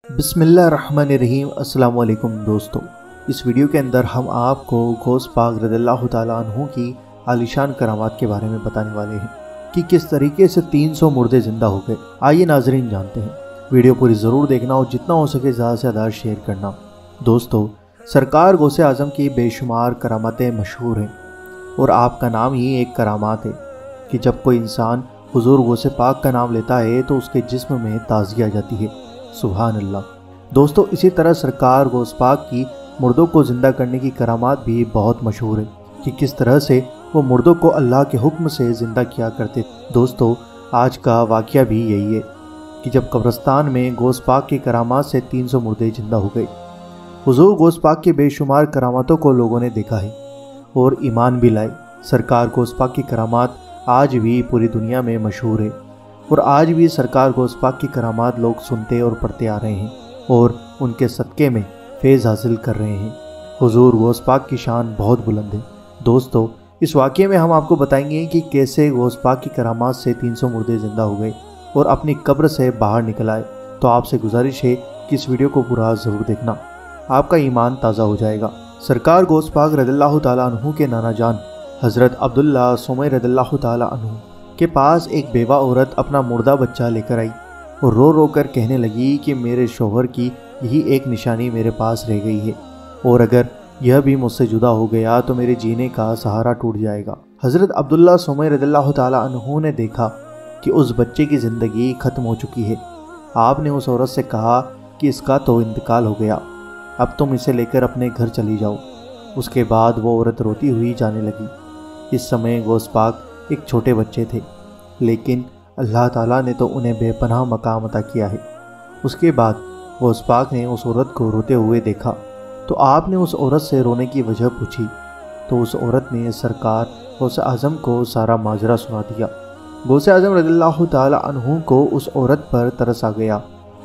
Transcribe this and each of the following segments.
بسم اللہ الرحمن الرحیم۔ السلام علیکم دوستو، اس ویڈیو کے اندر ہم آپ کو غوث پاک رضی اللہ تعالیٰ عنہ کی عالیشان کرامات کے بارے میں بتانے والے ہیں کہ کس طریقے سے 300 مردے زندہ ہو گئے۔ آئیے ناظرین جانتے ہیں، ویڈیو پوری ضرور دیکھنا اور جتنا ہو سکے زیادہ سے زیادہ شیئر کرنا۔ دوستو، سرکار غوث اعظم کی بے شمار کراماتیں مشہور ہیں، اور آپ کا نام ہی ایک کرامات ہے کہ جب کوئی انسان حضور غوث پاک کا نام لیتا ہے تو اس کے جسم میں تازگی آ جاتی ہے۔ سبحان اللہ۔ دوستو، اسی طرح سرکار غوث پاک کی مردوں کو زندہ کرنے کی کرامات بھی بہت مشہور ہے کہ کس طرح سے وہ مردوں کو اللہ کے حکم سے زندہ کیا کرتے۔ دوستو، آج کا واقعہ بھی یہی ہے کہ جب قبرستان میں غوث پاک کی کرامات سے 300 مردے زندہ ہو گئے۔ حضور غوث پاک کی بے شمار کراماتوں کو لوگوں نے دیکھا ہے اور ایمان بھی لائے۔ سرکار غوث پاک کی کرامات آج بھی پوری دنیا میں مشہور ہے، اور آج بھی سرکار غوث پاک کی کرامات لوگ سنتے اور پڑھتے آ رہے ہیں اور ان کے صدقے میں فیض حاصل کر رہے ہیں۔ حضور غوث پاک کی شان بہت بلند ہے۔ دوستو، اس واقعے میں ہم آپ کو بتائیں گے کہ کیسے غوث پاک کی کرامات سے 300 مردے زندہ ہو گئے اور اپنی قبر سے باہر نکل آئے۔ تو آپ سے گزارش ہے کہ اس ویڈیو کو پورا ضرور دیکھنا، آپ کا ایمان تازہ ہو جائے گا۔ سرکار غوث پاک رضی اللہ تعالیٰ عنہ کے نانا جان حضرت عبداللہ سومئی رضی اللہ تعالیٰ عنہ کے پاس ایک بیوہ عورت اپنا مردہ بچہ لے کر آئی اور رو رو کر کہنے لگی کہ میرے شوہر کی یہی ایک نشانی میرے پاس رہ گئی ہے، اور اگر یہ بھی مجھ سے جدا ہو گیا تو میرے جینے کا سہارا ٹوٹ جائے گا۔ حضرت عبداللہ سومئی رضی اللہ تعالیٰ عنہ نے دیکھا کہ اس بچے کی زندگی ختم ہو چکی ہے۔ آپ نے اس عورت سے کہا کہ اس کا تو انتقال ہو گیا، اب تم اسے لے کر اپنے گھر چلی جاؤ۔ اس کے بعد وہ عورت روتی ہوئی جانے لگی۔ اس سمے غوث پاک ایک چھوٹے بچے تھے، لیکن اللہ تعالیٰ نے تو انہیں بے پناہ مقام عطا کیا ہے۔ اس کے بعد غوث پاک نے اس عورت کو روتے ہوئے دیکھا تو آپ نے اس عورت سے رونے کی وجہ پوچھی، تو اس عورت نے سرکار غوث اعظم کو سارا ماجرا سنا دیا۔ غوث اعظم رضی اللہ تعالیٰ عنہ کو اس عورت پر ترس آ گیا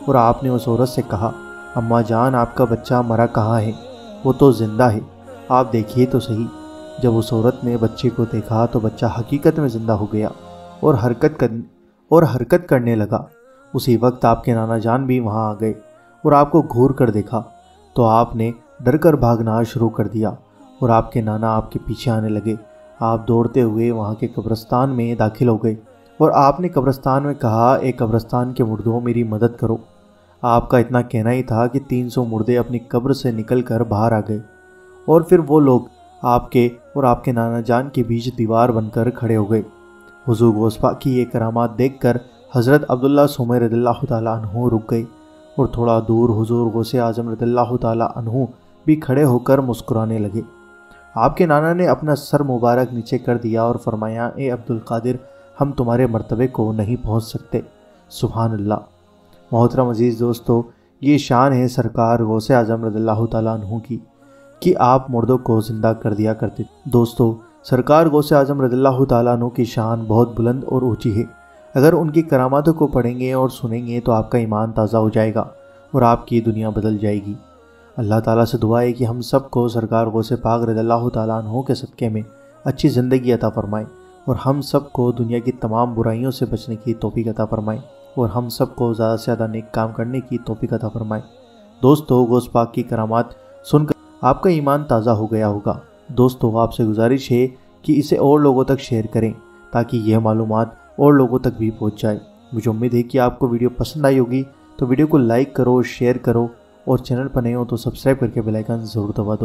اور آپ نے اس عورت سے کہا، اماں جان، آپ کا بچہ مرا کہاں ہے؟ وہ تو زندہ ہے، آپ دیکھیے تو صحیح۔ جب اس عورت نے بچے کو دیکھا تو بچہ حقیقت میں زندہ ہو گیا اور حرکت کرنے لگا۔ اسی وقت آپ کے نانا جان بھی وہاں آ گئے اور آپ کو گھور کر دیکھا تو آپ نے ڈر کر بھاگنا شروع کر دیا اور آپ کے نانا آپ کے پیچھے آنے لگے۔ آپ دوڑتے ہوئے وہاں کے قبرستان میں داخل ہو گئے اور آپ نے قبرستان میں کہا، اے قبرستان کے مردوں، میری مدد کرو۔ آپ کا اتنا کہنا ہی تھا کہ 300 مردے اپنی قبر سے نکل کر باہر آ گئے، اور پھر وہ لوگ آپ کے اور آپ کے نانا جان کے بیچ دیوار بن کر کھڑے ہو گئے۔ حضور غوث پاک کی یہ کرامات دیکھ کر حضرت عبداللہ سومئی رضی اللہ تعالیٰ عنہ رک گئے، اور تھوڑا دور حضور غوث اعظم رضی اللہ تعالیٰ عنہ بھی کھڑے ہو کر مسکرانے لگے۔ آپ کے نانا نے اپنا سر مبارک نیچے کر دیا اور فرمایا، اے عبدالقادر، ہم تمہارے مرتبے کو نہیں پہنچ سکتے۔ سبحان اللہ۔ محترم عزیز دوستو، یہ شان ہے سرکار غوث اعظم رضی اللہ تعالیٰ عنہ کی کہ آپ مردوں کو زندہ کر دیا کرتے۔ دوستو، سرکار غوث اعظم رضی اللہ تعالیٰ عنہ کی شان بہت بلند اور اونچی ہے۔ اگر ان کی کراماتوں کو پڑھیں گے اور سنیں گے تو آپ کا ایمان تازہ ہو جائے گا اور آپ کی دنیا بدل جائے گی۔ اللہ تعالیٰ سے دعا ہے کہ ہم سب کو سرکار غوث پاک رضی اللہ تعالیٰ عنہ کے صدقے میں اچھی زندگی عطا فرمائے، اور ہم سب کو دنیا کی تمام برائیوں سے بچنے کی توفیق عطا فرمائے، اور ہم سب کو زیادہ سے زیادہ نیک کام کرنے کی توفیق عطا فرمائے۔ دوستو، غوث پاک کی کرامات سن کر آپ کا ایمان تازہ ہو گیا ہوگا۔ دوستو، آپ سے گزارش ہے کہ اسے اور لوگوں تک شیئر کریں تاکہ یہ معلومات اور لوگوں تک بھی پہنچ جائے۔ مجھے امید ہے کہ آپ کو ویڈیو پسند آئی ہوگی، تو ویڈیو کو لائک کرو، شیئر کرو، اور چینل پر نئے ہو تو سبسکرائب کر کے بیل آئیکن ضرور دبا دو۔